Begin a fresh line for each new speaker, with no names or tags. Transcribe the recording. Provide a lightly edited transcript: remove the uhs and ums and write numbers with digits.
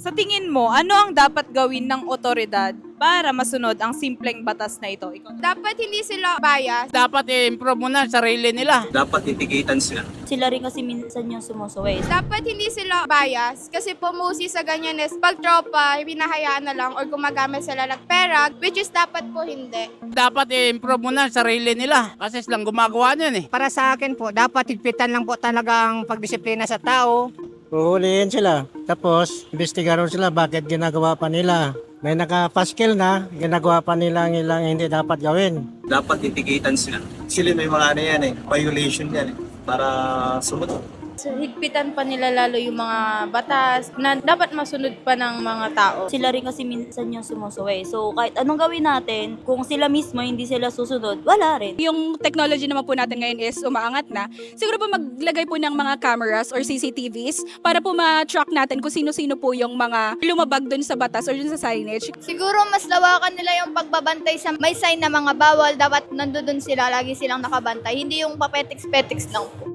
Sa tingin mo, ano ang dapat gawin ng otoridad para masunod ang simpleng batas na ito?
Dapat hindi sila bias.
Dapat i-improve muna ang sarili nila.
Dapat titikitan sila.
Sila rin kasi minsan yung sumusuway.
Dapat hindi sila bias kasi pumusi sa ganyan is pag tropa, pinahayaan na lang or gumagamit sila ng pera, which is dapat po hindi.
Dapat i-improve muna ang sarili nila. Kasi silang gumagawa niyan eh.
Para sa akin po, dapat higpitan lang po talaga ang pagdisiplina sa tao.
Uhulihin sila. Tapos, investigaron sila bakit ginagawa pa nila. May nakapaskil na, ginagawa pa nila ang ilang hindi dapat gawin.
Dapat titikitan sila. Sila may mga ano yan eh, violation yan eh, para sumunod.
So, higpitan pa nila lalo yung mga batas na dapat masunod pa ng mga tao. Sila rin kasi minsan yung sumusuway. So, kahit anong gawin natin, kung sila mismo hindi sila susunod, wala rin.
Yung technology naman po natin ngayon is umaangat na. Siguro po maglagay po ng mga cameras or CCTVs para po ma-track natin kung sino-sino po yung mga lumabag dun sa batas or dun sa signage.
Siguro mas lawakan nila yung pagbabantay sa may sign na mga bawal, dapat nandoon sila, lagi silang nakabantay. Hindi yung papetiks-petiks lang po.